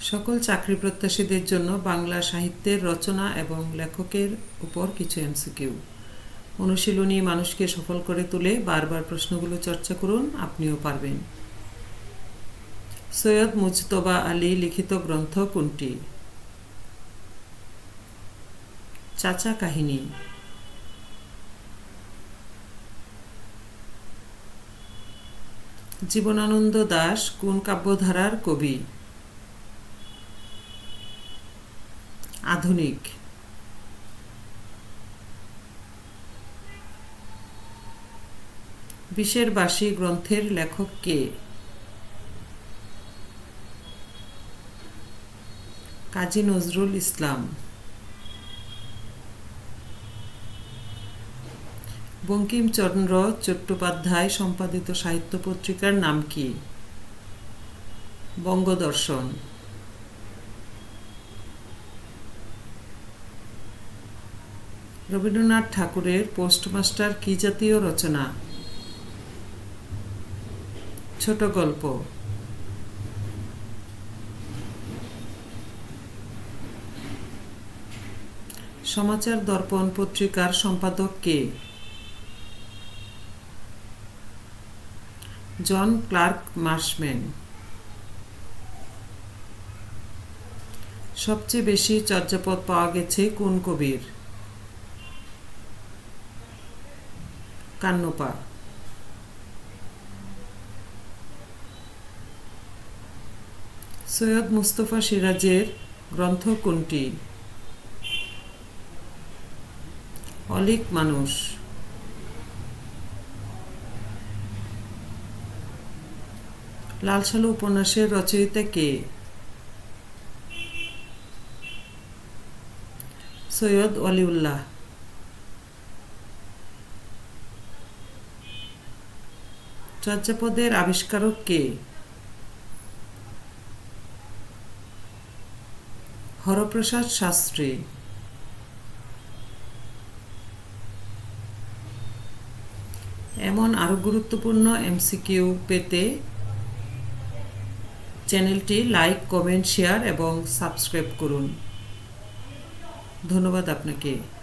সকল চাকরি প্রত্যাশীদের জন্য বাংলা সাহিত্যের রচনা এবং লেখকের উপর কিছু এমসিকিউ। অনুশীলনী মানুষকে সফল করে তুলে বারবার প্রশ্নগুলো চর্চা করুন, আপনিও পারবেন। সৈয়দ মুজতবা আলী লিখিত গ্রন্থ কোনটি? চাচা কাহিনী। জীবনানন্দ দাশ কোন কাব্যধারার কবি? আধুনিক। বিষের বাসী গ্রন্থের লেখক কে? কাজী নজরুল ইসলাম। বঙ্কিমচন্দ্র চট্টোপাধ্যায় সম্পাদিত সাহিত্য পত্রিকার নাম কি? বঙ্গদর্শন। রবীন্দ্রনাথ ঠাকুরের পোস্টমাস্টার কি জাতীয় রচনা? ছোট গল্প। সমাচার দর্পণ পত্রিকার সম্পাদক কে? জন ক্লার্ক মার্শম্যান। সবচেয়ে বেশি চর্যাপদ পাওয়া গেছে কোন কবির? কান্নপা। সৈয়দ মুস্তফা সিরাজের গ্রন্থ কোনটি? অলীক মানুষ। লালসালু উপন্যাসের রচয়িতা কে? সৈয়দ ওয়ালিউল্লাহ। চর্যাপদের আবিষ্কারক কে? হরপ্রসাদ শাস্ত্রী। এমন আরও গুরুত্বপূর্ণ এমসিকিউ পেতে চ্যানেলটি লাইক, কমেন্ট, শেয়ার এবং সাবস্ক্রাইব করুন। ধন্যবাদ আপনাকে।